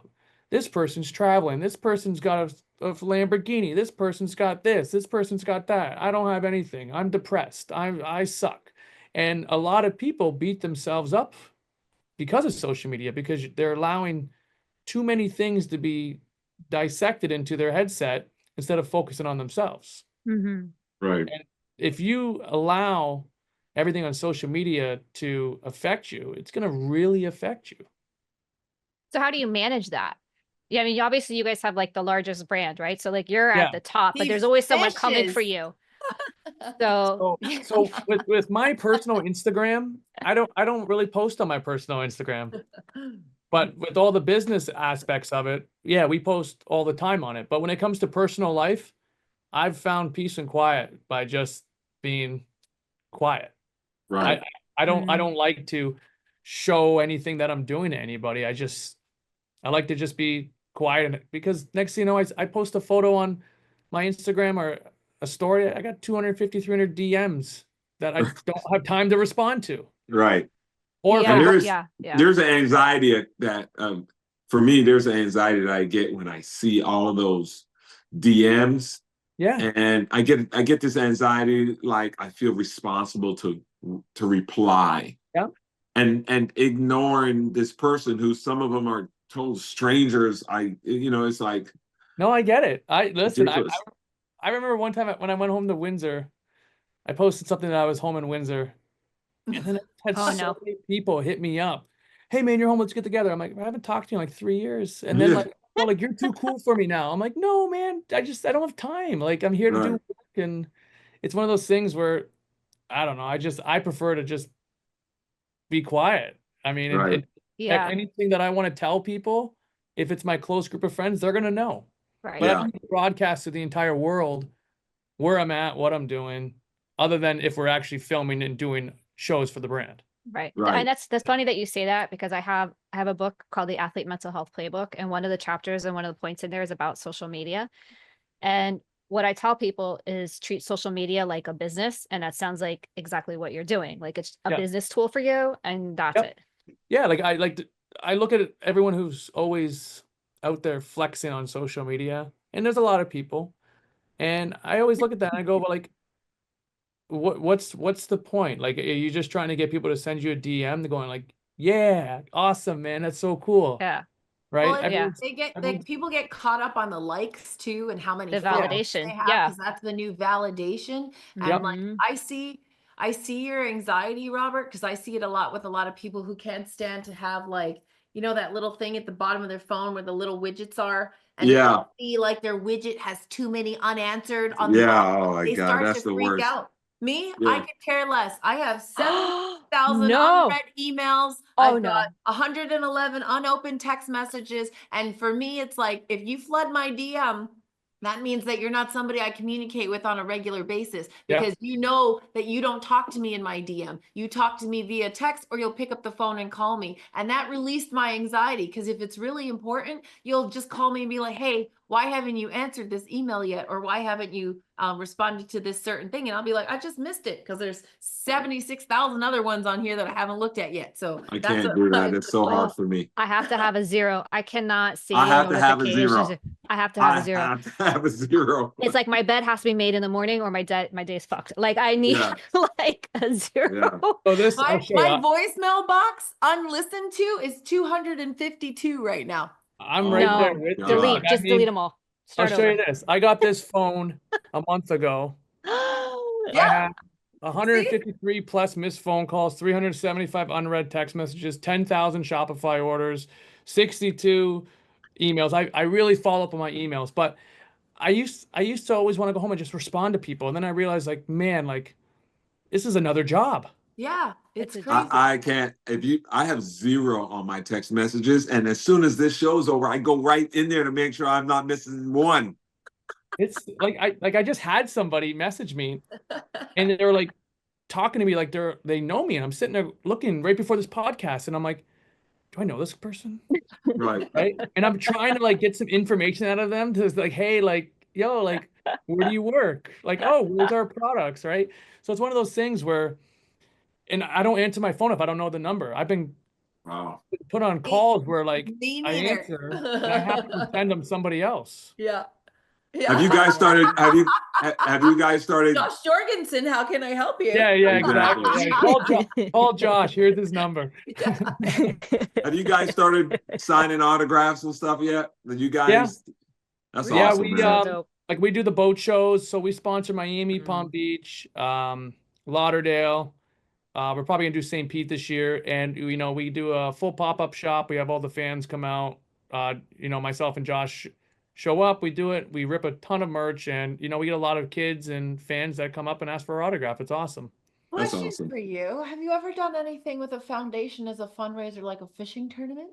this person's traveling, this person's got a Lamborghini, this person's got this person's got that. I don't have anything. I'm depressed. I suck. And a lot of people beat themselves up because of social media, because they're allowing too many things to be dissected into their headset instead of focusing on themselves. Mm-hmm. Right. And if you allow everything on social media to affect you, it's going to really affect you. So how do you manage that? Yeah, I mean, obviously you guys have like the largest brand, right? So like you're Yeah. at the top, but He there's always someone coming fishes. for you. So So with my personal Instagram, I don't really post on my personal Instagram. But with all the business aspects of it, yeah, we post all the time on it. But when it comes to personal life, I've found peace and quiet by just being quiet. Right. I don't like to show anything that I'm doing to anybody. I like to just be quiet, because next thing you know, I post a photo on my Instagram or a story. I got 250, 300 DMs that I don't have time to respond to. Right. Or if yeah, I- there's yeah. there's an anxiety that for me, there's an anxiety that I get when I see all of those DMs, yeah, and I get this anxiety, like I feel responsible to reply. Yeah. And ignoring this person who, some of them are total strangers. It's like, no, I get it. Listen, ridiculous. I remember one time when I went home to Windsor, I posted something that I was home in Windsor, and then I had Oh, so no. many people hit me up. Hey man, you're home. Let's get together. I'm like, I haven't talked to you in like 3 years. And then Yeah. like, oh, like you're too cool for me now. I'm like, no man, I don't have time. Like I'm here to do Right. work, and it's one of those things where I don't know. I prefer to just be quiet. I mean, Right. Yeah, anything that I want to tell people, if it's my close group of friends, they're gonna know. right. But I Yeah. don't need to broadcast to the entire world where I'm at, what I'm doing, other than if we're actually filming and doing shows for the brand. Right. Right. And that's funny that you say that, because I have a book called The Athlete Mental Health Playbook, and one of the chapters and one of the points in there is about social media. And what I tell people is treat social media like a business, and that sounds like exactly what you're doing. Like it's a Yeah. business tool for you, and that's Yep. it. Yeah, I look at everyone who's always out there flexing on social media, and there's a lot of people, and I always look at that and I go, but like, what's the point? Like, are you just trying to get people to send you a DM? They're going like, yeah, awesome, man, that's so cool, Yeah. right? Well, Everyone's- people get caught up on the likes too, and how many The followers validation, they have, yeah. because that's the new validation. And Yep. like Mhm. I see your anxiety, Robert, because I see it a lot with a lot of people who can't stand to have, like, that little thing at the bottom of their phone where the little widgets are, and Yeah. they'll see like their widget has too many unanswered on the Yeah. bottom. Oh my They God, start that's to the freak worst. out. Me, Yeah. I could care less. I have 7,000 No. unread emails. Oh, I've no. got 111 unopened text messages. And for me, it's like, if you flood my DM, That means that you're not somebody I communicate with on a regular basis, Yeah. because you know that you don't talk to me in my DM. You talk to me via text, or you'll pick up the phone and call me. And that released my anxiety, because if it's really important, you'll just call me and be like, hey, why haven't you answered this email yet? Or why haven't you responded to this certain thing? And I'll be like, I just missed it, because there's 76,000 other ones on here that I haven't looked at yet. So I that's can't do that. It's so hard for me. I have to have a 0. I cannot see I have to have a notifications. 0. I have to have I a 0. have to have a 0. It's like my bed has to be made in the morning, or my day's fucked. Like I need Yeah. like a 0. Yeah. So this, my, I'll show you. my voicemail box unlistened to is 252 right now. I'm right No. there with you. Delete. Delete. Like, I Just mean, delete them all. I'll Start show you over. this. I got this phone a month ago. I have 153 plus missed phone calls, 375 unread text messages, 10,000 Shopify orders, 62 emails. I really follow up on my emails, but I used to always want to go home and just respond to people. And then I realized, like, man, like, this is another job. Yeah, it's It's a- crazy. I can't. I have 0 on my text messages, and as soon as this show's over, I go right in there to make sure I'm not missing one. It's like I just had somebody message me and they were like talking to me like they know me, and I'm sitting there looking right before this podcast, and I'm like, do I know this person? Right. Right. And I'm trying to like get some information out of them to like, hey, like, yo, like, where do you work? Like, oh, where's our products? Right. So it's one of those things where, and I don't answer my phone if I don't know the number. I've been Wow. put on calls where like Me I neither. answer and I have to pretend I'm somebody else. Yeah. Have you guys started? Have you guys started? Josh Jorgensen, how can I help you? Yeah, exactly. Exactly. Yeah, call Josh. Here's his number. Have you guys started signing autographs and stuff yet? Did you guys? Yeah. That's Yeah, awesome. we man. Dope. like we do the boat shows, so we sponsor Miami, Palm Mm. Beach, Lauderdale. We're probably gonna do St. Pete this year, and we do a full pop-up shop. We have all the fans come out. Myself and Josh show up. We do it. We rip a ton of merch, and we get a lot of kids and fans that come up and ask for our autograph. It's awesome. That's Question awesome. for you. Have you ever done anything with a foundation as a fundraiser, like a fishing tournament?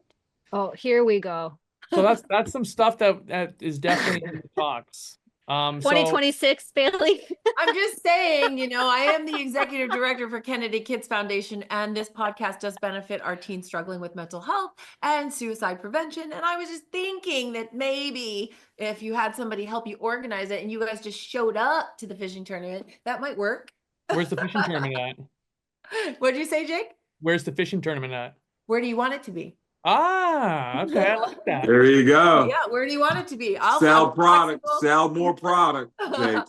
Oh, here we go. So that's some stuff that is definitely in the talks. So 2026, Bailey. I'm just saying, I am the executive director for Kennedy Kids Foundation, and this podcast does benefit our teens struggling with mental health and suicide prevention. And I was just thinking that maybe if you had somebody help you organize it and you guys just showed up to the fishing tournament, that might work. where's the fishing tournament at? What'd you say, Jake? Where's the fishing tournament at? Where do you want it to be? Ah, okay, I like that. There you go. Yeah, where do you want it to be? Sell I'm product. flexible. Sell more product, Jake. Well,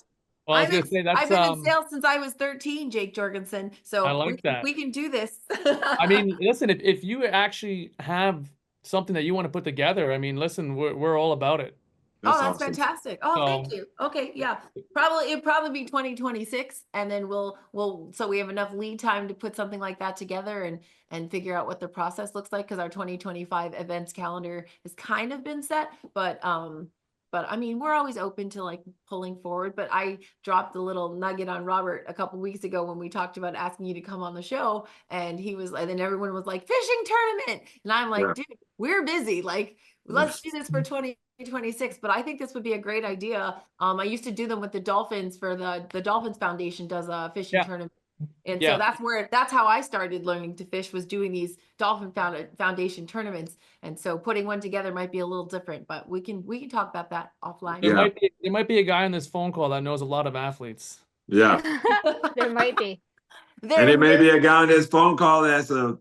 I was I've gonna say I've that's been in sales since I was 13, Jake Jorgensen. So I like that. we can do this. I mean, listen, if you actually have something that you want to put together, I mean, listen, we're all about it. that's awesome. fantastic. Oh, thank So- you. Okay, yeah. It'd probably be 2026, and then we'll so we have enough lead time to put something like that together and figure out what the process looks like, because our 2025 events calendar has kind of been set, but I mean, we're always open to like pulling forward. But I dropped a little nugget on Robert a couple weeks ago when we talked about asking you to come on the show, and then everyone was like, fishing tournament, and I'm like, Yeah. dude, we're busy. Like, let's do this for 2026. But I think this would be a great idea. I used to do them with the Dolphins for the Dolphins Foundation does a fishing Yeah. tournament. And Yeah. so that's how I started learning to fish, was doing these Dolphin Foundation tournaments. And so putting one together might be a little different, but we can talk about that offline. There Yeah. might be a guy on this phone call that knows a lot of athletes. Yeah. There might be. And it may be a guy on this phone call that's a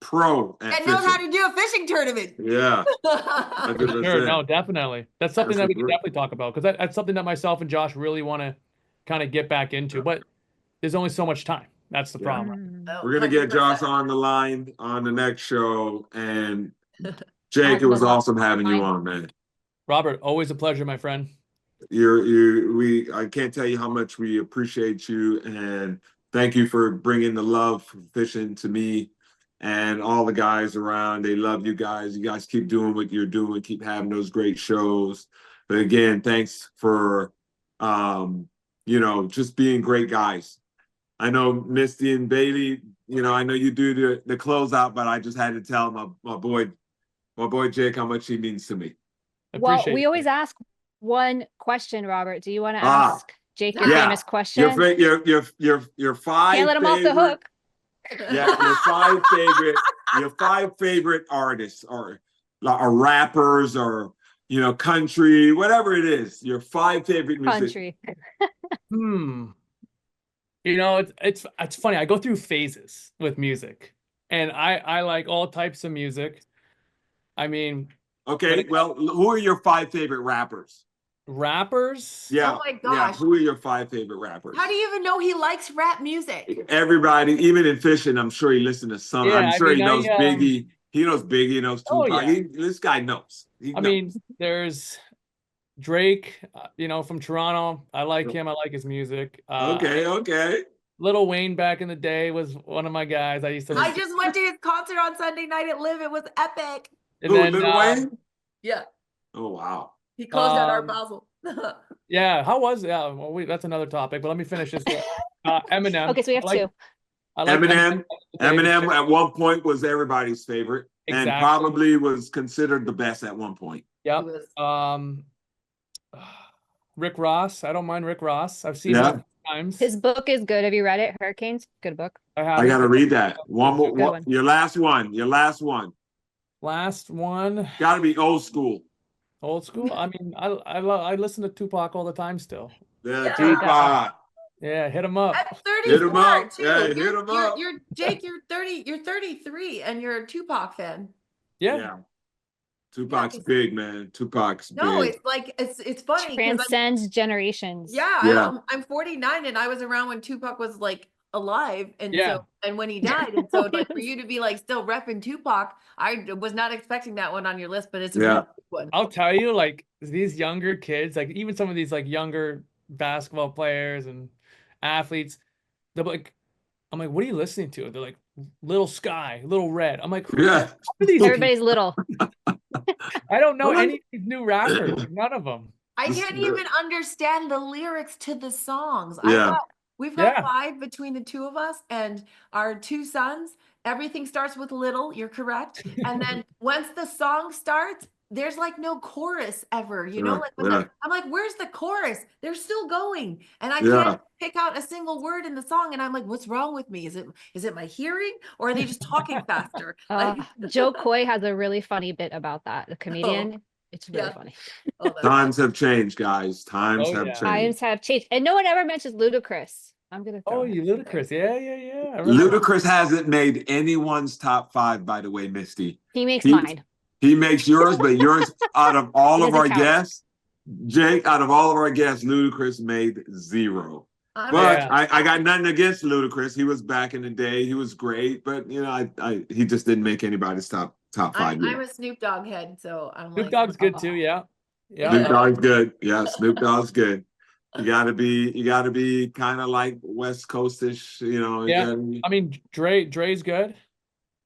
pro at that knows how fishing. to do a fishing tournament. Yeah. Sure, 100%. no, definitely. That's something That's that we can great. definitely talk about, because that's something that myself and Josh really want to kind of get back into. But there's only so much time. That's the Yeah. problem. Mm. We're gonna get 100%. Josh on the line on the next show. And Jake, it was awesome having you on, man. Robert, always a pleasure, my friend. I can't tell you how much we appreciate you, and thank you for bringing the love for fishing to me and all the guys around. They love you guys. You guys keep doing what you're doing, keep having those great shows. But again, thanks for just being great guys. I know Misty and Bailey, I know you do the closeout, but I just had to tell my boy Jake how much he means to me. I Well, appreciate we it. always ask, one question, Robert. Do you want to Ah, ask Jake your yeah. famous question? Your five Can't let him off the favorite- hook. Yeah, your five favorite artists or rappers or country, whatever it is. Your five favorite music. Country. It's funny. I go through phases with music, and I like all types of music. I mean, Okay, well, who are your five favorite rappers? rappers. Yeah. Oh my Yeah, gosh. who are your five favorite rappers? How do you even know he likes rap music? Everybody, even in fishing, I'm sure he listens to some. Yeah, I'm sure he knows I Biggie. He knows Biggie, he knows Oh, Tupac. yeah. This guy knows. He I knows. mean, there's Drake, from Toronto. I like him. I like his music. Okay. Lil Wayne back in the day was one of my guys. I used to I listen. just went to his concert on Sunday night at Live. It was epic. And Who, then, Lil Wayne? Yeah, Oh, wow. he closed out our Um, Basel. yeah, how was well, that's another topic, but let me finish this. Eminem. Okay, so we have two. I like Eminem. David Eminem Shea. at one point was everybody's favorite and Exactly. probably was considered the best at one point. Yep. He was- Rick Ross. I don't mind Rick Ross. I've seen Yeah. him a few times. His book is good. Have you read it? Hurricanes? Good book. I have I got to read that. One more. Good one. Your last one. Last one. Got to be old school. Old school. I mean, I listen to Tupac all the time still. The Yeah. Tupac. Yeah, hit him up. At Hit 'em 34 up. too. Yeah, you're, hit 'em you're, up. You're Jake. You're 30. You're 33, and you're a Tupac fan. Yeah. Tupac's Yeah, big, man. Tupac's No, big. it's like it's funny. 'cause I'm- Transcends generations. Yeah, Yeah. I'm 49, and I was around when Tupac was like alive, and Yeah. so and when he died, and so like for you to be like still repping Tupac, I was not expecting that one on your list, but it's a Yeah. really good one. I'll tell you, like these younger kids, like even some of these like younger basketball players and athletes, they're like, I'm like, what are you listening to? They're like, Little Sky, Little Red. I'm like, who Yeah. are these? Everybody's little. I don't know What? any of these new rappers. None of them. I This can't is even understand the lyrics to the songs. Yeah. We've got Yeah. 5 between the two of us, and our 2 sons. Everything starts with little. You're correct. And then once the song starts, there's like no chorus ever. You know, Yeah, like when yeah. I'm like, where's the chorus? They're still going, and I Yeah. can't pick out a single word in the song. And I'm like, what's wrong with me? Is it my hearing, or are they just talking faster? Like, Joe Coy has a really funny bit about that. The comedian. It's really Yeah. funny. oh, that's- Times have changed, guys. Times Oh, have yeah. changed. Times have changed, and no one ever mentions Ludacris. I'm gonna. Throw Oh, him you in there. Ludacris. Yeah. I remember. Ludacris hasn't made anyone's top 5, by the way, Misty. He makes He- mine. He makes yours, but yours out of all He of our doesn't count. guests, Jake, out of all of our guests, Ludacris made 0. I'm But Yeah. I got nothing against Ludacris. He was back in the day. He was great, but he just didn't make anybody's top 5. I'm yet. a Snoop Dogg head, so I'm Snoop like, Dogg's good too. Yeah. Snoop Yeah. Dogg's good. Yeah, Snoop Dogg's good. You gotta be kind of like West Coastish, you Yeah. gotta be- I mean, Dre's good.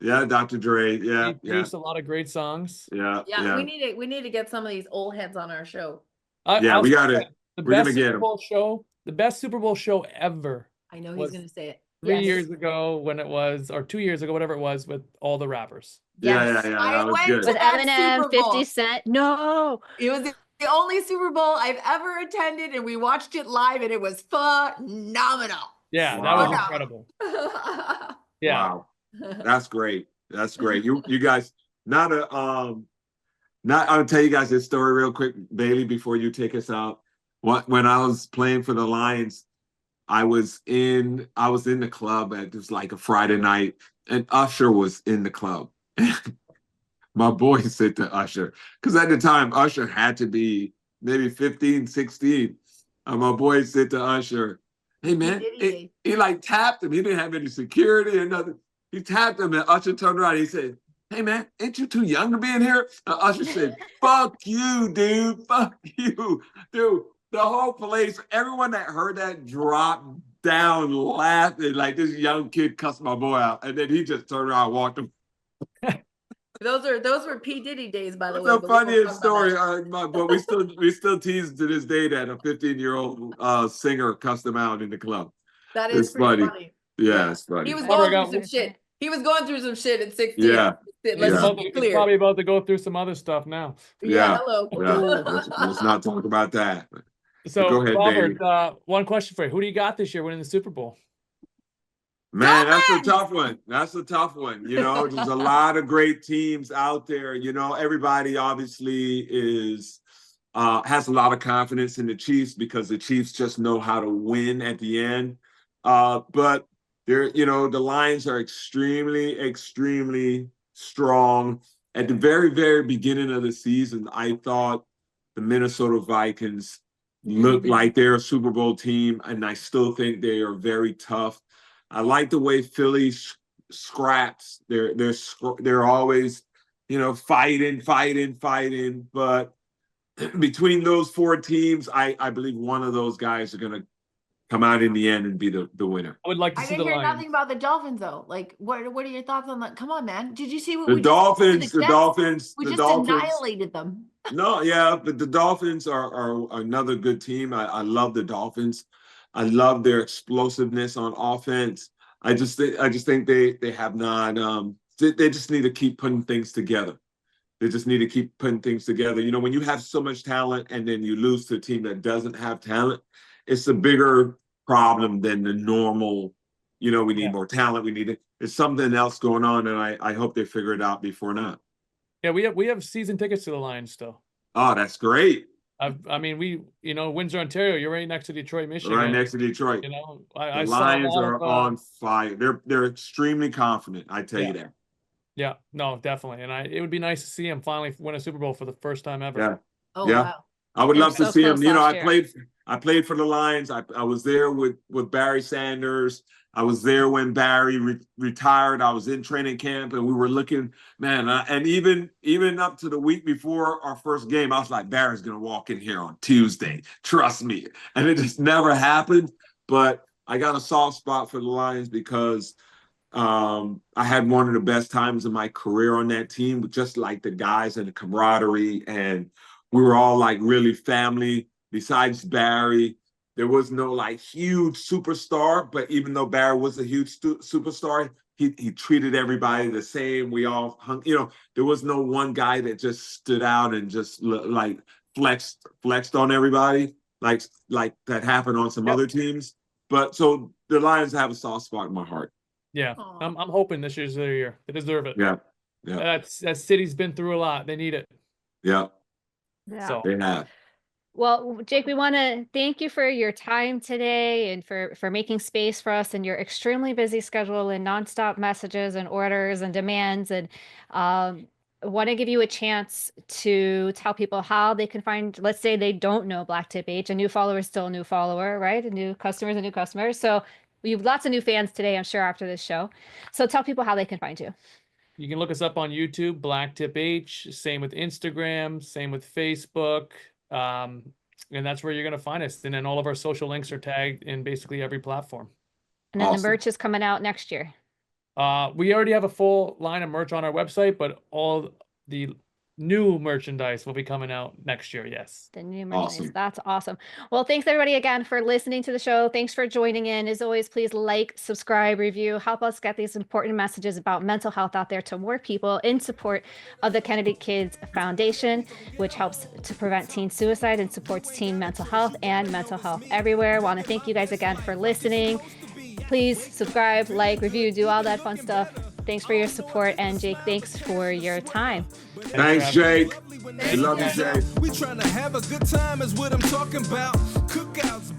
yeah, Dr. Dre. Yeah, He produced a lot of great songs. yeah. yeah, we need to get some of these old heads on our show. Yeah, I'll we say got that it. The We're gonna best get Super 'em. Bowl show, the best Super Bowl show ever. I know he's Was gonna say it. 3 Yes. years ago when it was, or 2 years ago, whatever it was, with all the rappers. Yeah, Yes. yeah, I that was went good. to With that Eminem, Super Bowl. 50 Cent. No. It was the only Super Bowl I've ever attended, and we watched it live, and it was phenomenal. Yeah, that Wow. was incredible. Yeah. Wow, that's great. That's great. You guys, I'll tell you guys this story real quick, Bailey, before you take us out. When I was playing for the Lions, I was in the club at just like a Friday night, and Usher was in the club. My boy said to Usher, because at the time Usher had to be maybe 15, 16. And my boy said to Usher, hey man, he like tapped him. He didn't have any security or nothing. He tapped him, and Usher turned around. He said, hey man, ain't you too young to be in here? And Usher said, fuck you, dude. Fuck you. Dude, the whole place, everyone that heard that dropped down laughing like this young kid cussed my boy out. And then he just turned around and walked him. Those were P. Diddy days, by the way. That's the but we won't funniest talk about story. that. But we still tease to this day that a 15-year-old singer cussed him out in the club. That it's is pretty funny. funny. Yeah, it's funny. He was Robert going got through some shit. He was going through some shit at 16. Yeah. Let's He's, Yeah. about be to, he's clear. probably about to go through some other stuff now. Yeah, Yeah. hello. Yeah. Let's not talk about that. So, Go ahead, Robert, baby. one question for you. Who do you got this year winning the Super Bowl? Man, that's a Dolphins! tough one. That's a tough one. You know, there's a lot of great teams out there. You know, everybody obviously is has a lot of confidence in the Chiefs because the Chiefs just know how to win at the end. But they're, you know, the Lions are extremely, extremely strong. At the very, very beginning of the season, I thought the Minnesota Vikings looked like they're a Super Bowl team, and I still think they are very tough. I like the way Philly scraps. They're always, you know, fighting. But between those four teams, I believe one of those guys are gonna come out in the end and be the winner. I would like to I see didn't the hear Lions. nothing about the Dolphins though. Like, what are your thoughts on that? Come on, man. Did you see what The we just did Dolphins, to the Jets? Dolphins, We the just Dolphins. annihilated them. No, yeah, but the Dolphins are another good team. I love the Dolphins. I love their explosiveness on offense. I just think they have not they just need to keep putting things together. They just need to keep putting things together. You know, when you have so much talent and then you lose to a team that doesn't have talent, it's a bigger problem than the normal, you know, we need more talent. We need it. There's something else going on, and I hope they figure it out before now. Yeah, we have season tickets to the Lions still. Oh, that's great. I mean, you know, Windsor, Ontario, you're right next to Detroit, Michigan. Right next to Detroit. You know, The I saw a Lions lot are of, on fire. They're extremely confident. I tell you that. Yeah, no, definitely. And it would be nice to see him finally win a Super Bowl for the first time ever. Yeah. Oh Yeah. wow. I would They were love to so see him. close You know, last I played for the Lions. I was there with Barry Sanders. I was there when Barry retired. I was in training camp, and we were looking, man. And even up to the week before our first game, I was like, Barry's gonna walk in here on Tuesday. Trust me. And it just never happened. But I got a soft spot for the Lions because I had one of the best times of my career on that team, with just like the guys and the camaraderie, and we were all like really family. Besides Barry, there was no like huge superstar, but even though Barry was a huge superstar, he treated everybody the same. We all hung, you know, there was no one guy that just stood out and just like flexed on everybody like that happened on some other teams. But so the Lions have a soft spot in my heart. Yeah, Aw. I'm hoping this year's their year. They deserve it. Yeah. That city's been through a lot. They need it. Yeah, Yeah. So they have. Well, Jake, we want to thank you for your time today and for making space for us in your extremely busy schedule and nonstop messages and orders and demands. And want to give you a chance to tell people how they can find, let's say they don't know BlacktipH. A new follower is still a new follower, right? A new customer is a new customer. So we have lots of new fans today, I'm sure, after this show. So tell people how they can find you. you can look us up on YouTube, BlacktipH. Same with Instagram. Same with Facebook. And that's where you're going to find us. And then all of our social links are tagged in basically every platform. And then Awesome. the merch is coming out next year. We already have a full line of merch on our website, but all the new merchandise will be coming out next year. Yes. The new merchandise. Awesome. That's awesome. Well, thanks everybody again for listening to the show. Thanks for joining in. As always, please like, subscribe, review, help us get these important messages about mental health out there to more people in support of the Kennedy Kids Foundation, which helps to prevent teen suicide and supports teen mental health and mental health everywhere. Want to thank you guys again for listening. Please subscribe, like, review, do all that fun stuff. Thanks for your support. And Jake, thanks for your time. Thanks, Jake. I love you, Jake. We trying to have a good time is what I'm talking about. Cookouts,